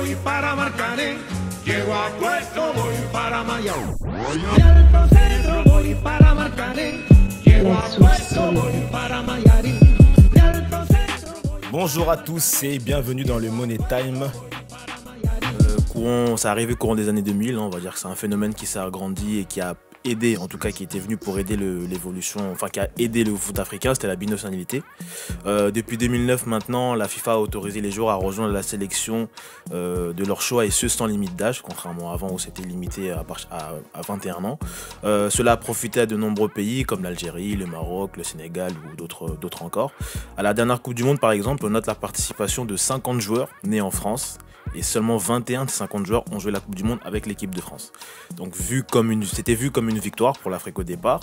voy para Marcané, llego a Puerto, voy para Mayao. De Alto Cedro voy para Marcané, llego a Puerto, voy para Mayarín. De Alto Cedro voy... Bonjour à tous et bienvenue dans le Money Time. Ça arrivé courant des années 2000, on va dire que c'est un phénomène qui s'est agrandi et qui a aidé, en tout cas qui était venu pour aider l'évolution, enfin qui a aidé le foot africain, c'était la binationalité. Depuis 2009 maintenant, la FIFA a autorisé les joueurs à rejoindre la sélection de leur choix et ce sans limite d'âge, contrairement à avant où c'était limité à 21 ans. Cela a profité à de nombreux pays comme l'Algérie, le Maroc, le Sénégal ou d'autres encore. À la dernière Coupe du Monde par exemple, on note la participation de 50 joueurs nés en France. Et seulement 21 de 50 joueurs ont joué la Coupe du Monde avec l'équipe de France. Donc c'était vu comme une victoire pour l'Afrique au départ,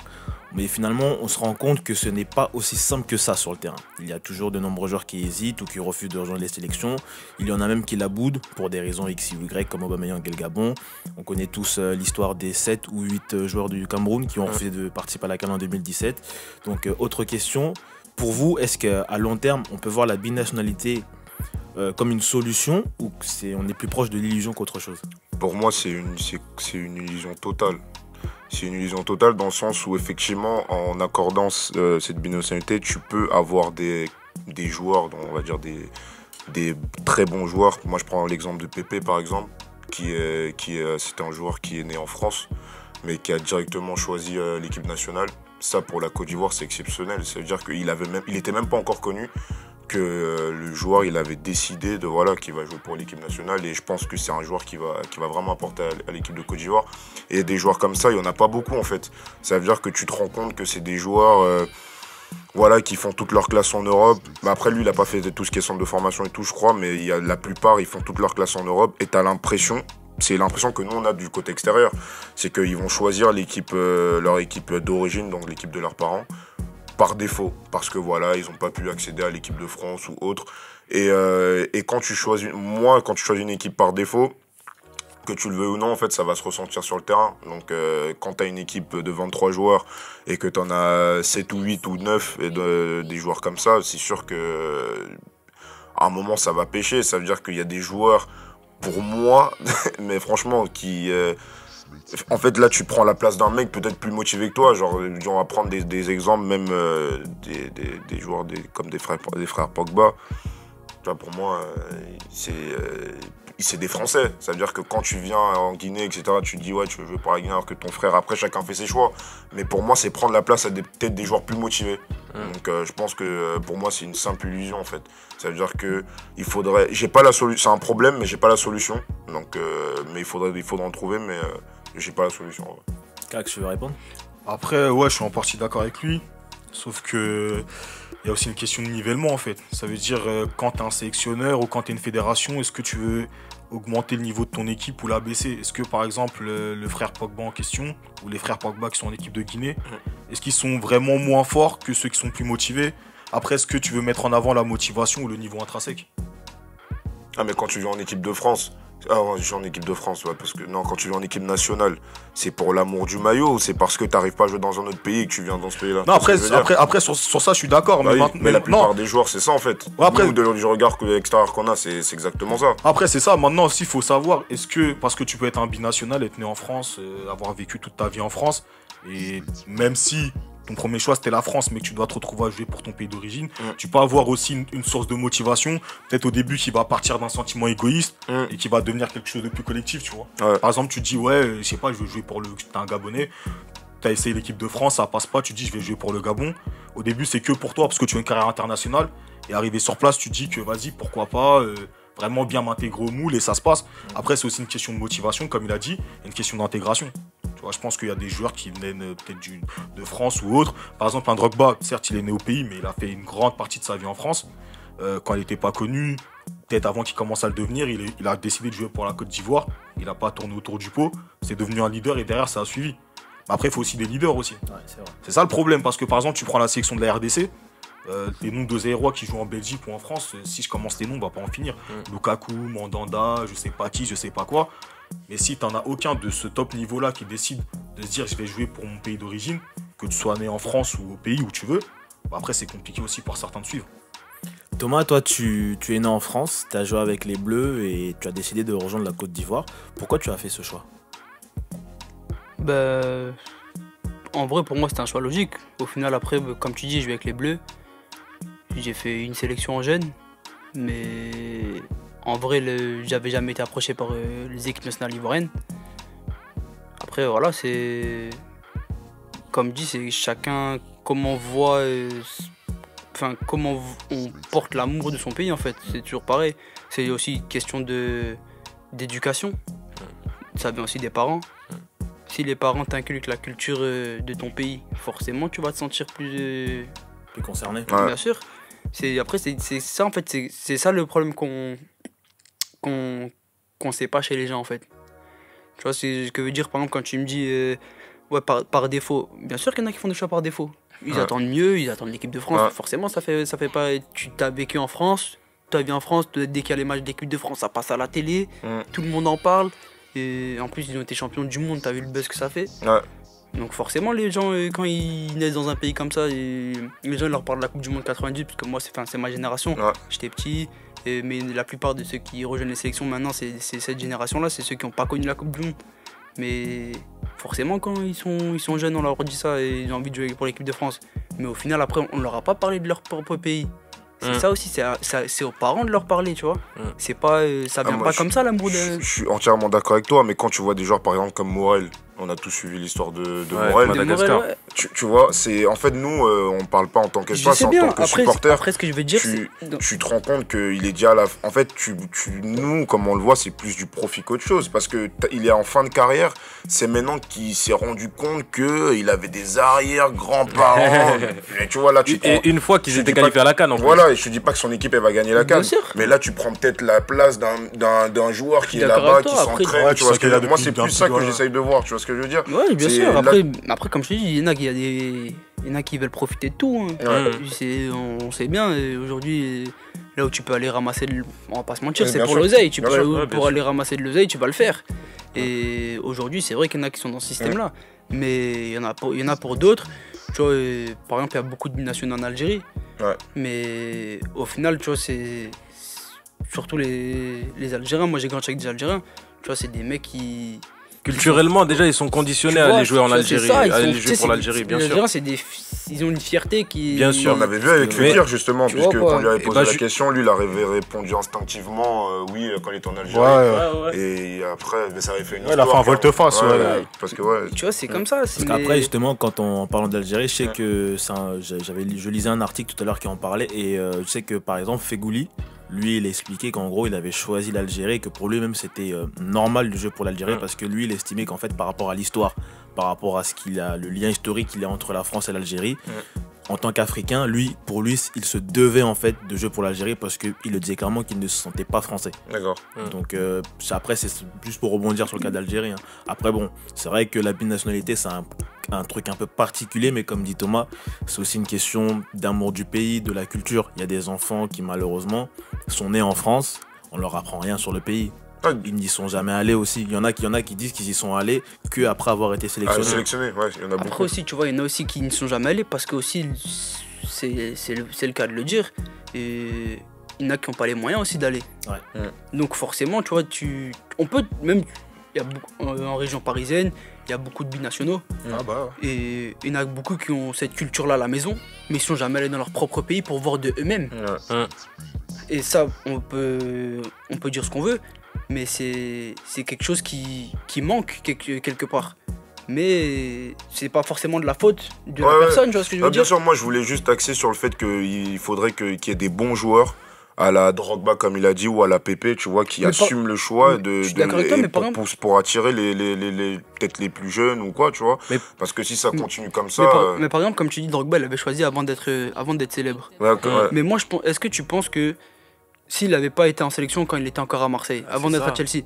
mais finalement on se rend compte que ce n'est pas aussi simple que ça sur le terrain. Il y a toujours de nombreux joueurs qui hésitent ou qui refusent de rejoindre les sélections. Il y en a même qui la boudent pour des raisons X ou Y comme Aubameyang et le Gabon. On connaît tous l'histoire des 7 ou 8 joueurs du Cameroun qui ont refusé de participer à la CAN en 2017. Donc autre question, pour vous, est-ce qu'à long terme on peut voir la binationalité comme une solution ou on est plus proche de l'illusion qu'autre chose? Pour moi, c'est une illusion totale. C'est une illusion totale dans le sens où effectivement, en accordant cette binationalité, tu peux avoir des joueurs, on va dire des très bons joueurs. Moi, je prends l'exemple de Pépé par exemple, c'était un joueur qui est né en France, mais qui a directement choisi l'équipe nationale. Ça, pour la Côte d'Ivoire, c'est exceptionnel. Ça veut dire qu'il était même pas encore connu, que le joueur il avait décidé qu'il va jouer pour l'équipe nationale, et je pense que c'est un joueur qui va vraiment apporter à l'équipe de Côte d'Ivoire. Et des joueurs comme ça, il n'y en a pas beaucoup en fait. Ça veut dire que tu te rends compte que c'est des joueurs qui font toute leur classe en Europe. Mais après lui il n'a pas fait tout ce qui est centre de formation et tout je crois, mais la plupart ils font toute leur classe en Europe, et tu as l'impression, c'est l'impression que nous on a du côté extérieur, c'est qu'ils vont choisir leur équipe d'origine, donc l'équipe de leurs parents, par défaut, parce que ils n'ont pas pu accéder à l'équipe de France ou autre. Et quand tu choisis une équipe par défaut, que tu le veux ou non, en fait, ça va se ressentir sur le terrain. Donc quand tu as une équipe de 23 joueurs et que tu en as 7 ou 8 ou 9 des joueurs comme ça, c'est sûr que à un moment ça va pêcher. Ça veut dire qu'il y a des joueurs, pour moi, mais franchement, en fait, là, tu prends la place d'un mec peut-être plus motivé que toi. Genre, on va prendre des exemples, même des joueurs comme des frères Pogba. Tu vois, pour moi, c'est des Français. Ça veut dire que quand tu viens en Guinée, etc., tu te dis, ouais, tu veux jouer pour la Guinée, alors que ton frère, après, chacun fait ses choix. Mais pour moi, c'est prendre la place à peut-être des joueurs plus motivés. Donc, je pense que pour moi, c'est une simple illusion, en fait. Ça veut dire que j'ai pas la solution. C'est un problème, mais j'ai pas la solution. Donc, mais il faudra en trouver, mais j'ai pas la solution. Kak, tu veux répondre? Après, ouais, je suis en partie d'accord avec lui. Sauf que il y a aussi une question de nivellement en fait. Ça veut dire quand tu es un sélectionneur ou quand tu es une fédération, est-ce que tu veux augmenter le niveau de ton équipe ou l'abaisser? Est-ce que par exemple le frère Pogba en question ou les frères Pogba qui sont en équipe de Guinée, est-ce qu'ils sont vraiment moins forts que ceux qui sont plus motivés? Après, est-ce que tu veux mettre en avant la motivation ou le niveau intrinsèque? Ah, mais quand tu viens en équipe de France, je suis en équipe de France, ouais, parce que non, quand tu viens en équipe nationale, c'est pour l'amour du maillot ou c'est parce que tu n'arrives pas à jouer dans un autre pays et que tu viens dans ce pays-là? Non, après sur ça, je suis d'accord. Mais la plupart des joueurs, c'est ça en fait. Ouais, après, du regard extérieur qu'on a, c'est exactement ça. Après, c'est ça. Maintenant aussi, il faut savoir, parce que tu peux être un binational, être né en France, avoir vécu toute ta vie en France, et même si ton premier choix c'était la France, mais que tu dois te retrouver à jouer pour ton pays d'origine, tu peux avoir aussi une source de motivation, peut-être au début qui va partir d'un sentiment égoïste et qui va devenir quelque chose de plus collectif, tu vois. Ouais. Par exemple, tu te dis, ouais, je sais pas, je veux jouer t'es un Gabonais, t'as essayé l'équipe de France, ça passe pas, tu te dis, je vais jouer pour le Gabon. Au début, c'est que pour toi, parce que tu as une carrière internationale, et arrivé sur place, tu te dis que vas-y, pourquoi pas, vraiment bien m'intégrer au moule et ça se passe. Après, c'est aussi une question de motivation, comme il a dit, et une question d'intégration. Tu vois, je pense qu'il y a des joueurs qui viennent peut-être de France ou autre. Par exemple, un Drogba, certes, il est né au pays, mais il a fait une grande partie de sa vie en France. Quand il n'était pas connu, peut-être avant qu'il commence à le devenir, il a décidé de jouer pour la Côte d'Ivoire. Il n'a pas tourné autour du pot. C'est devenu un leader et derrière, ça a suivi. Mais après, il faut aussi des leaders aussi. Ouais, c'est vrai. C'est ça le problème, parce que par exemple, tu prends la sélection de la RDC, les noms de Zaïrois qui jouent en Belgique ou en France, si je commence les noms, on va pas en finir. Lukaku, Mandanda, je sais pas qui, je sais pas quoi. Mais si t'en as aucun de ce top niveau-là qui décide de se dire je vais jouer pour mon pays d'origine, que tu sois né en France ou au pays où tu veux, bah après c'est compliqué aussi pour certains de suivre. Thomas, toi, tu es né en France, tu as joué avec les Bleus et tu as décidé de rejoindre la Côte d'Ivoire. Pourquoi tu as fait ce choix? Bah, en vrai, pour moi, c'était un choix logique. Au final, après, comme tu dis, je vais avec les Bleus. J'ai fait une sélection en jeune, mais en vrai, j'avais jamais été approché par les équipes nationales ivoiriennes. Après, voilà, c'est. Comme dit, c'est chacun comment on voit. Enfin, comment on porte l'amour de son pays, en fait. C'est toujours pareil. C'est aussi une question d'éducation. Ça vient aussi des parents. Si les parents t'inculquent la culture de ton pays, forcément tu vas te sentir plus concerné. Ouais. Bien sûr. Après c'est ça en fait, c'est ça le problème qu'on sait pas chez les gens en fait. Tu vois c'est ce que veut dire par exemple quand tu me dis ouais par défaut. Bien sûr qu'il y en a qui font des choix par défaut. Ils attendent mieux, ils attendent l'équipe de France. Ouais. Forcément ça fait pas. Tu t'as vécu en France, tu as vu en France, dès qu'il y a les matchs d'équipe de France, ça passe à la télé, tout le monde en parle. Et en plus, ils ont été champions du monde, t'as vu le buzz que ça fait. Ouais. Donc forcément, les gens, quand ils naissent dans un pays comme ça, les gens ils leur parlent de la Coupe du Monde 90, parce que moi, c'est ma génération. Ouais. J'étais petit, mais la plupart de ceux qui rejoignent les sélections maintenant, c'est cette génération-là, c'est ceux qui n'ont pas connu la Coupe du Monde. Mais forcément, quand ils sont jeunes, on leur dit ça et ils ont envie de jouer pour l'équipe de France. Mais au final, après, on ne leur a pas parlé de leur propre pays. C'est ça aussi, c'est aux parents de leur parler, tu vois. C'est pas, ça vient pas comme ça l'amour de. Je suis entièrement d'accord avec toi, mais quand tu vois des joueurs par exemple comme Morel, on a tous suivi l'histoire de Morel. Madagascar. Ouais. Tu vois, c'est en fait nous, on parle pas en tant qu'espace, en tant que supporter. Après, ce que je veux dire, tu te rends compte qu'il est déjà à la. En fait, nous, comme on le voit, c'est plus du profit qu'autre chose, parce que il est en fin de carrière. C'est maintenant qu'il s'est rendu compte que il avait des arrière-grands-parents. Et tu vois là, Et une fois qu'ils étaient qualifiés à la CAN, en fait. Voilà, et je te dis pas que son équipe elle va gagner la CAN, mais là tu prends peut-être la place d'un joueur qui est là-bas, qui s'entraîne. Tu vois ce que je veux dire. Moi, c'est plus ça que j'essaye de voir. Tu vois ce que je veux dire. Ouais, bien sûr. Après, comme je te dis, il y en a qui veulent profiter de tout. Hein. On sait bien. Aujourd'hui, là où tu peux aller ramasser, on va pas se mentir, c'est pour l'oseille. Pour aller ramasser de l'oseille, tu vas le faire. Et aujourd'hui, c'est vrai qu'il y en a qui sont dans ce système-là. Mais il y en a pour d'autres. Tu vois, par exemple, il y a beaucoup de binationaux en Algérie. Ouais. Mais au final, tu vois, c'est surtout les Algériens. Moi, j'ai grandi avec des Algériens. Tu vois, c'est des mecs qui. Culturellement, déjà, ils sont conditionnés à aller jouer en Algérie, à aller jouer pour l'Algérie, bien sûr. Les Algériens, ils ont une fierté qui. Bien sûr. On avait vu avec Fekir justement, puisque quand on lui avait posé la je- question, lui il avait répondu instinctivement oui quand il était en Algérie. Ouais. Et après, mais ça avait fait une Ouais, il a fait un volte-face, ouais. Parce que ouais. Tu vois, c'est comme ça. Parce qu'après, justement, en parlant d'Algérie, je sais que je lisais un article tout à l'heure qui en parlait et je sais que par exemple, Fegouli, lui, il expliquait qu'en gros, il avait choisi l'Algérie et que pour lui-même, c'était normal de jouer pour l'Algérie parce que lui, il estimait qu'en fait, par rapport à l'histoire, par rapport à ce qu'il a, le lien historique qu'il y a entre la France et l'Algérie, en tant qu'Africain, pour lui, il se devait en fait de jouer pour l'Algérie parce qu'il le disait clairement qu'il ne se sentait pas français. D'accord. Donc après, c'est juste pour rebondir sur le cas d'Algérie. Hein. Après, bon, c'est vrai que la binationalité, c'est un truc un peu particulier, mais comme dit Thomas, c'est aussi une question d'amour du pays, de la culture. Il y a des enfants qui, malheureusement, sont nés en France, on leur apprend rien sur le pays. Ils n'y sont jamais allés aussi. Il y en a qui disent qu'ils y sont allés qu'après avoir été sélectionnés. Ouais, il y en a beaucoup. Après aussi, tu vois, il y en a aussi qui ne sont jamais allés parce que aussi, c'est le cas de le dire. Et il y en a qui n'ont pas les moyens aussi d'aller. Ouais. Donc forcément, tu vois, on peut même, il y a beaucoup, en région parisienne, il y a beaucoup de binationaux. Ah bah. Et il y en a beaucoup qui ont cette culture-là à la maison, mais ils ne sont jamais allés dans leur propre pays pour voir de eux-mêmes. Et ça, on peut dire ce qu'on veut, mais c'est quelque chose qui manque quelque part. Mais c'est pas forcément de la faute de la personne, tu vois ce que je veux dire. Bien sûr, moi je voulais juste axer sur le fait qu'il faudrait qu'il y ait des bons joueurs à la Drogba comme il a dit ou à la Pépé, tu vois, qui assument le choix pour attirer peut-être les plus jeunes ou quoi, tu vois. Parce que si ça continue comme ça. Mais par exemple, comme tu dis, Drogba, il avait choisi avant d'être célèbre. Mais moi, est-ce que tu penses que s'il n'avait pas été en sélection quand il était encore à Marseille, avant d'être à Chelsea,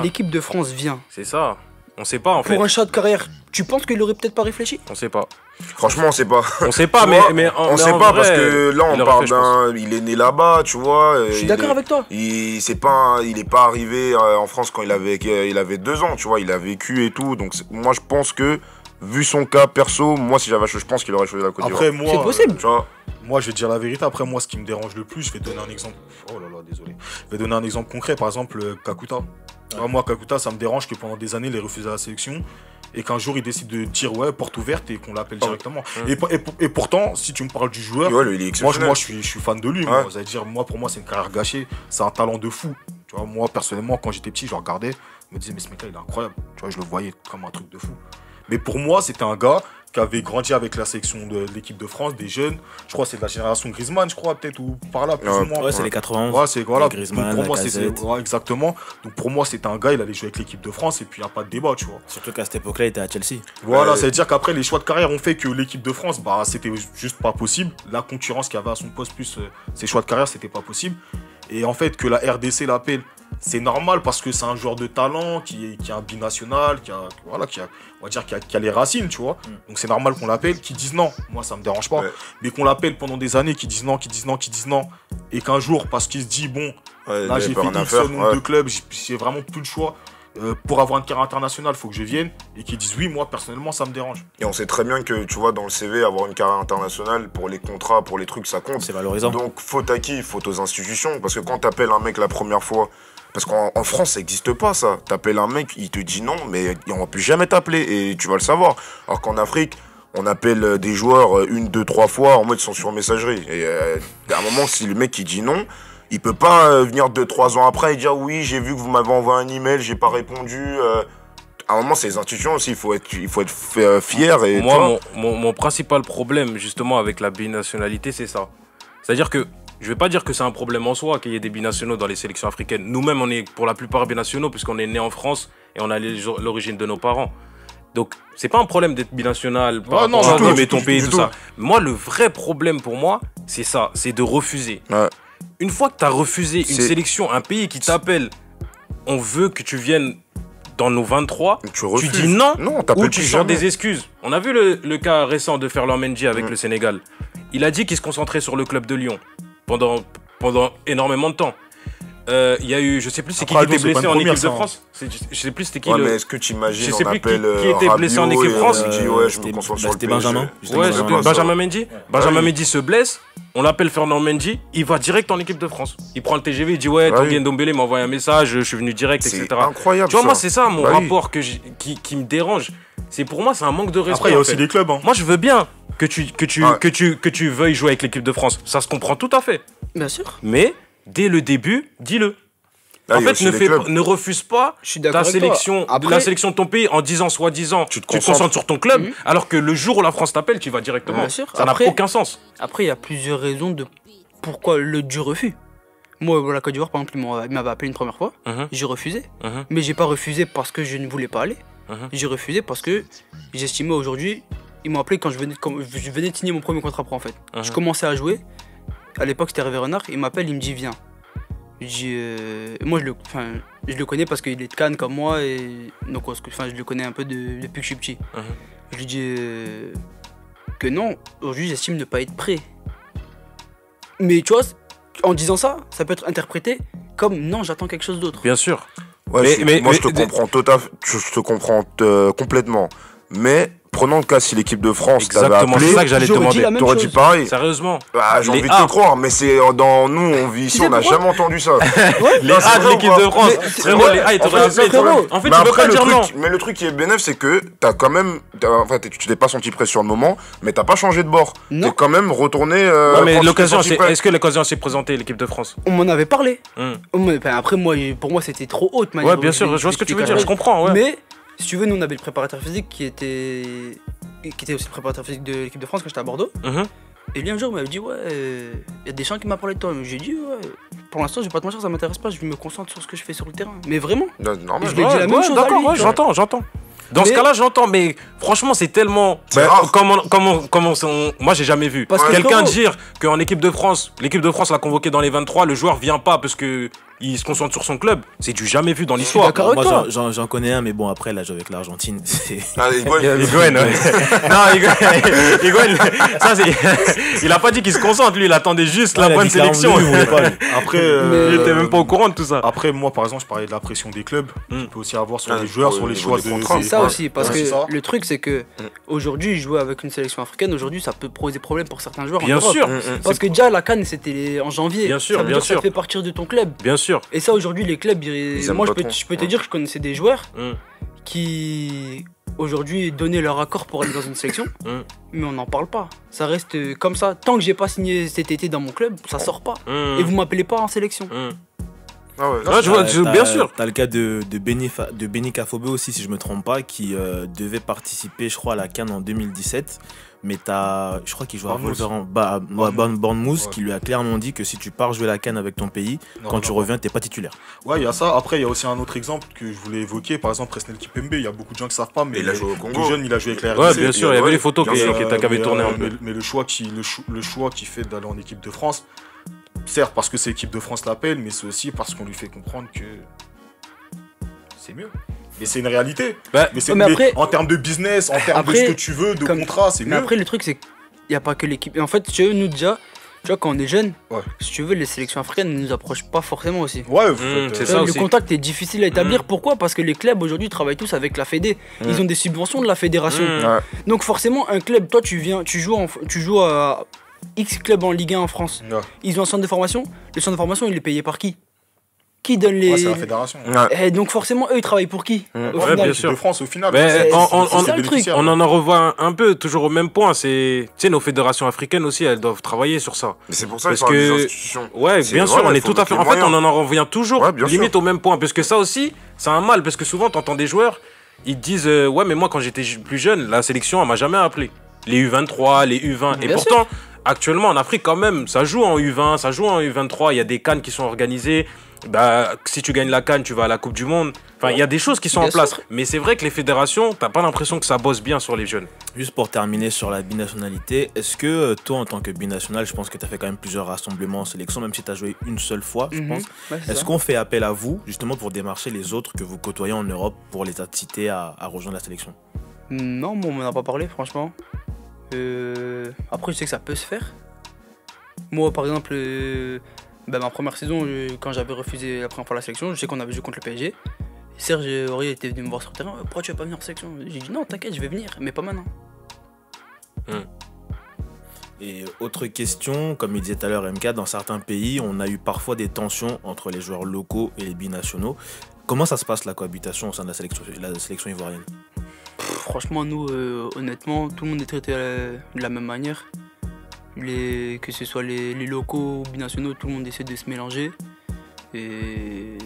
l'équipe de France vient. C'est ça. On sait pas en fait. Pour un choix de carrière, tu penses qu'il aurait peut-être pas réfléchi? On sait pas. Franchement, on sait pas. On sait pas, mais on sait pas parce que là, on parle d'un. Il est né là-bas, tu vois. Je suis d'accord avec toi. Il est pas arrivé en France quand il avait 2 ans, tu vois. Il a vécu et tout. Donc, moi, je pense que vu son cas perso, moi si j'avais je pense qu'il aurait choisi la Côte d'Ivoire. Après, moi, C'est possible. Tu vois, moi, je vais te dire la vérité. Après, moi, ce qui me dérange le plus, je vais donner un exemple. Oh là là, désolé. Je vais donner un exemple concret. Par exemple, Kakuta. Moi, Kakuta, ça me dérange que pendant des années, il ait refusé la sélection et qu'un jour, il décide de dire ouais, porte ouverte et qu'on l'appelle directement. Et pourtant, si tu me parles du joueur, ouais, lui, il est exceptionnel. moi, je suis fan de lui. Moi. Ça veut dire, pour moi, c'est une carrière gâchée. C'est un talent de fou. Tu vois, moi, personnellement, quand j'étais petit, je le regardais, je me disais, mais ce mec-là, il est incroyable. Tu vois, je le voyais comme un truc de fou. Mais pour moi, c'était un gars qui avait grandi avec la sélection de l'équipe de France, des jeunes. Je crois que c'est de la génération Griezmann, je crois, peut-être, ou par là, plus ou moins. Ouais, c'est les 91. Ouais, c'est voilà. Griezmann, Donc, pour moi, Lacazette. ouais, exactement. Donc pour moi, c'était un gars, il allait jouer avec l'équipe de France et puis il n'y a pas de débat, tu vois. Surtout qu'à cette époque-là, il était à Chelsea. Voilà, ça veut dire qu'après, les choix de carrière ont fait que l'équipe de France, bah, c'était juste pas possible. La concurrence qu'il y avait à son poste, plus ses choix de carrière, c'était pas possible. Et en fait, que la RDC l'appelle, c'est normal parce que c'est un joueur de talent qui est un binational, on va dire, qui a les racines, tu vois. Donc c'est normal qu'on l'appelle, qu'ils disent non. Moi, ça me dérange pas. Ouais. Mais qu'on l'appelle pendant des années, qu'ils disent non. Et qu'un jour, parce qu'il se dit, bon, Ouais, là, il j'ai peut fait rien X faire, nombre ouais. de clubs, j'ai vraiment plus le choix. Pour avoir une carrière internationale, il faut que je vienne. Et qu'ils disent oui, moi, personnellement, ça me dérange. Et on sait très bien que, tu vois, dans le CV, avoir une carrière internationale, pour les contrats, pour les trucs, ça compte. C'est valorisant. Donc, faute à qui? Faute aux institutions. Parce que quand t'appelles un mec la première fois, parce qu'en France, ça n'existe pas, ça. T'appelles un mec, il te dit non, mais on va plus jamais t'appeler, et tu vas le savoir. Alors qu'en Afrique, on appelle des joueurs 1, 2, 3 fois, en mode ils sont sur messagerie. Et à un moment, si le mec, il dit non, il peut pas venir 2, 3 ans après et dire oui, j'ai vu que vous m'avez envoyé un email, j'ai pas répondu. À un moment, c'est les institutions aussi, il faut être fier. Et, tu vois. Moi, mon principal problème, justement, avec la binationalité, c'est ça. C'est-à-dire que, je vais pas dire que c'est un problème en soi qu'il y ait des binationaux dans les sélections africaines. Nous-mêmes, on est pour la plupart binationaux, puisqu'on est né en France et on a l'origine de nos parents. Donc, c'est pas un problème d'être binational par Ouais, non, rapport à du tout, aimer du ton tout, pays, du tout tout. ça. Moi, le vrai problème pour moi, c'est ça, c'est de refuser. Ouais. Une fois que tu as refusé une C'est- sélection, un pays qui t'appelle, on veut que tu viennes dans nos 23, Tu tu refuses. dis non, Non, ou t'appelles tu plus sors jamais. des excuses. On a vu le cas récent de Ferland Mendy avec le Sénégal. Il a dit qu'il se concentrait sur le club de Lyon pendant énormément de temps. Il y a eu, je sais plus c'est qui Après, était Lyon, c'est pas blessé une en première, équipe de ça, hein. France. Je sais plus c'était qui Ouais, le. mais est-ce que tu imagines, Je sais on plus qui appelle était blessé en Rabiot équipe et France. on dit ouais, je me C'était concentre sur le c'était PSG. Benjamin. C'était Ouais, Benjamin, c'était ça. Benjamin Mendy. Ouais. Benjamin Oui. Mendy se blesse, on l'appelle Fernand Mendy, il va direct en équipe de France. Il prend le TGV, il dit ouais, Bah Tanguy oui. Ndombele m'a envoyé un message, je suis venu direct, C'est etc. incroyable. Tu vois, ça. moi, c'est ça mon Bah oui. rapport qui me dérange. C'est pour moi, c'est un manque de respect. Après, il y a en aussi fait. des clubs. Hein. Moi, je veux bien que Ouais. tu veuilles jouer avec l'équipe de France. Ça se comprend tout à fait. Bien sûr. Mais dès le début, dis-le. Là, En il y a fait, aussi des clubs. ne refuse pas Je suis d'accord ta avec toi. sélection, Après- la sélection de ton pays en disant soi-disant Tu te te concentres sur ton club, Mhm. alors que le jour où la France t'appelle, tu vas directement. Bien sûr. Ça n'a Après- aucun sens. Après, il y a plusieurs raisons de pourquoi du refus. Moi, la Côte d'Ivoire, par exemple, il m'avait appelé une première fois. Mhm. J'ai refusé. Mhm. Mais j'ai pas refusé parce que je ne voulais pas aller. Mhm. J'ai refusé parce que j'estimais aujourd'hui. Ils m'ont appelé quand je venais de signer mon premier contrat pro en fait. Mhm. Je commençais à jouer. À l'époque, c'était Hervé Renard. Il m'appelle, il me dit viens. Je dis, moi, je le connais parce qu'il est de Cannes comme moi. Et donc, je le connais un peu depuis que je suis petit. Mhm. Je lui dis que non, aujourd'hui, j'estime ne pas être prêt. Mais tu vois, en disant ça, ça peut être interprété comme non, j'attends quelque chose d'autre. Bien sûr. Ouais, Mais- je te comprends je te comprends complètement. Mais prenons le cas si l'équipe de France t'avait Exactement, appelé, c'est ça que j'allais te J'aurais dit demander. la même t'aurais dit chose. pareil. Sérieusement. Ah, j'ai Les envie de A. te croire, mais c'est dans nous, on vit ici, Tu sais on n'a pourquoi jamais entendu ça. Les A de l'équipe de France. Frérot, les A, ils t'auraient appelé. frérot. En fait, Mais tu peux après, pas dire non. mais le truc qui est bénéf, c'est que t'as quand même, enfin, tu t'es pas senti prêt sur le moment, mais t'as pas changé de bord. Non. T'es quand même retourné. Ouais, mais quand tu t'es l'occasion, senti prêt. est-ce que l'occasion s'est présentée l'équipe de France? On m'en avait parlé. Hmm. Après, pour moi, c'était trop haute. Ouais, bien sûr, je vois ce que tu veux dire, je comprends, ouais. Mais, si tu veux, nous, on avait le préparateur physique qui était aussi le préparateur physique de l'équipe de France quand j'étais à Bordeaux. Mhm. Et lui, un jour, il m'avait dit, ouais, il y a des gens qui m'ont parlé de toi. J'ai dit, ouais, pour l'instant, je vais pas te mentir, ça m'intéresse pas, je me concentre sur ce que je fais sur le terrain. Mais vraiment, Non, c'est normal. Je lui ai dit la même chose à D'accord, lui, ouais, tu vois. j'entends. Dans ce Mais- cas-là, j'entends, mais franchement, c'est tellement. C'est rare. Moi, j'ai jamais vu. Parce que Quelqu'un frérot- dire qu'en équipe de France, l'équipe de France l'a convoqué dans les 23, le joueur vient pas parce que il se concentre sur son club. C'est du jamais vu dans l'histoire. d'accord avec Moi, toi. j'en connais un, mais bon, après, là, avec l'Argentine, c'est. Ah, Higuaín. Higuaín, ouais. Non, Higuaín, ça c'est. Il a pas dit qu'il se concentre, lui, il attendait juste la il a bonne dit clairement, sélection. lui, il voulait pas, lui. Après, Il était même pas au courant de tout ça. Après, moi, par exemple, je parlais de la pression des clubs. Mm. Tu peux aussi avoir sur Ah, les joueurs, au sur les niveau choix des de. contrats. C'est ça Ouais. aussi, parce Ouais, que c'est ça. le truc c'est que aujourd'hui jouer avec une sélection africaine, aujourd'hui ça peut poser problème pour certains joueurs. en Bien Europe. sûr, Parce que déjà la CAN c'était en janvier. Bien sûr, ça veut bien dire que sûr. ça fait partir de ton club. bien sûr. Et ça aujourd'hui les clubs, Ils aiment moi pas je peux trop. te dire que je connaissais des joueurs Mm. qui aujourd'hui donnaient leur accord pour aller dans une sélection, Mm. mais on n'en parle pas. Ça reste comme ça. Tant que j'ai pas signé cet été dans mon club, ça sort pas. Mm. Et vous m'appelez pas en sélection. Mm. Ah ouais. Ouais, je vois, bien sûr. T'as le cas de Beni Kafobe aussi, si je me trompe pas, qui devait participer, je crois, à la CAN en 2017. Mais je crois qu'il joue à Bournemouth. Bournemouth, Ouais. qui lui a clairement dit que si tu pars jouer la CAN avec ton pays, Non, quand non. tu reviens, t'es pas titulaire. Ouais, il y a ça. Après, il y a aussi un autre exemple que je voulais évoquer. Par exemple, Presnel Kipembe. Il y a beaucoup de gens qui savent pas, mais Mais il a joué au Congo. tout jeune, il a joué avec la Ouais, RDC. bien sûr, il y avait les photos bien qui sûr. avaient tourné un peu. Mais le choix qu'il fait d'aller en équipe de France, certes parce que c'est l'équipe de France l'appelle, mais c'est aussi parce qu'on lui fait comprendre que c'est mieux. Mais c'est une réalité. Bah, Mais, mais après- en termes de business, en termes de Après, ce que tu veux, de comme- contrat, c'est Mais mieux. après le truc c'est qu'il n'y a pas que l'équipe. Et en fait, si tu veux, nous déjà, tu vois, quand on est jeune, Ouais. si tu veux, les sélections africaines ne nous approchent pas forcément aussi. Ouais, vous Mm, faites, c'est Tu ça vois, le aussi. contact est difficile à établir. Pourquoi? Parce que les clubs aujourd'hui travaillent tous avec la Fédé. Ils ont des subventions de la fédération. Mm. Ouais. Donc forcément, un club, toi tu joues à X club en Ligue 1 en France. Ouais. Ils ont un centre de formation. Le centre de formation, il est payé par qui? Qui donne les. Ouais, c'est la fédération. Et donc forcément, eux, ils travaillent pour qui? Au Ouais, final bien L'équipe sûr. de France, au final. Mais c'est- on- c'est on- ça le truc. On en revoit un peu, toujours au même point. Tu sais, nos fédérations africaines aussi, elles doivent travailler sur ça. Mais c'est pour ça Parce qu'il faut que- des institutions. Ouais, C'est- bien sûr, voilà, on il est faut tout à mettre fait. les En fait, on moyens. en revient toujours Ouais, bien limite sûr. au même point. Parce que ça aussi, c'est un mal. Parce que souvent, t'entends des joueurs, ils te disent ouais, mais moi, quand j'étais plus jeune, la sélection, elle m'a jamais appelé. Les U23, les U20. Et Bien pourtant, actuellement, en Afrique, quand même, ça joue en U20, ça joue en U23. Il y a des CAN qui sont organisées. Bah, si tu gagnes la CAN, tu vas à la Coupe du Monde. Enfin, il y a des choses qui sont Bien en place. sûr. Mais c'est vrai que les fédérations, t'as pas l'impression que ça bosse bien sur les jeunes. Juste pour terminer sur la binationalité, est-ce que toi, en tant que binational, je pense que tu as fait quand même plusieurs rassemblements en sélection, même si tu as joué une seule fois, je Mhm. pense. Ouais, c'est Est-ce ça. qu'on fait appel à vous, justement, pour démarcher les autres que vous côtoyez en Europe pour les inciter à rejoindre la sélection? Non, bon, on m'en a pas parlé, franchement. Après, je sais que ça peut se faire. Moi, par exemple, ma première saison, quand j'avais refusé la première fois la sélection, je sais qu'on avait joué contre le PSG. Serge Aurier était venu me voir sur le terrain. Pourquoi tu vas pas venir en sélection? J'ai dit non, t'inquiète, je vais venir, mais pas maintenant. Et autre question, comme il disait tout à l'heure MK, dans certains pays, on a eu parfois des tensions entre les joueurs locaux et les binationaux. Comment ça se passe la cohabitation au sein de la sélection ivoirienne? Franchement, nous, honnêtement, tout le monde est traité de la même manière. Que ce soit les locaux ou binationaux, tout le monde essaie de se mélanger. Et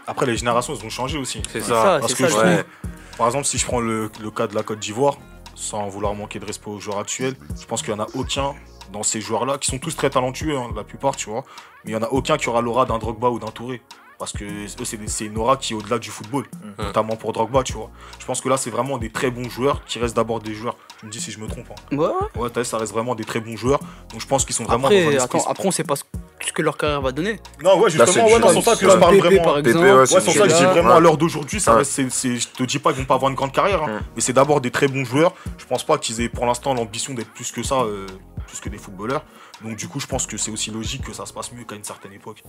Après, les générations, elles ont changé aussi. C'est c'est ça. ça, Parce c'est que ça je le ouais. truc. Par exemple, si je prends le cas de la Côte d'Ivoire, sans vouloir manquer de respect aux joueurs actuels, je pense qu'il n'y en a aucun dans ces joueurs-là, qui sont tous très talentueux, hein, la plupart, tu vois, mais il n'y en a aucun qui aura l'aura d'un Drogba ou d'un Touré. Parce que eux, c'est une aura qui est au-delà du football, notamment pour Drogba, tu vois. Je pense que là, c'est vraiment des très bons joueurs qui restent d'abord des joueurs. Tu me dis si je me trompe. Hein. Ouais. Ouais, t'as vu, ça reste vraiment des très bons joueurs. Donc je pense qu'ils sont vraiment dans un Après, esprit. après, on sait pas ce que leur carrière va donner. Non, ouais, Là, c'est justement, ouais, non, c'est pour ça que je ouais. parle Pépé, vraiment. par Pépé, exemple. ouais, Ouais, c'est c'est pour ça que je dis là. vraiment à l'heure d'aujourd'hui, ça Ouais. reste, je te dis pas qu'ils vont pas avoir une grande carrière, hein, mais c'est d'abord des très bons joueurs. Je pense pas qu'ils aient pour l'instant l'ambition d'être plus que ça, plus que des footballeurs. Donc du coup, je pense que c'est aussi logique que ça se passe mieux qu'à une certaine époque.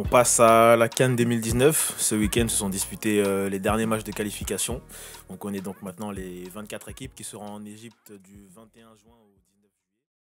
On passe à la CAN 2019. Ce week-end se sont disputés les derniers matchs de qualification. On connaît donc maintenant les 24 équipes qui seront en Égypte du 21 juin au 19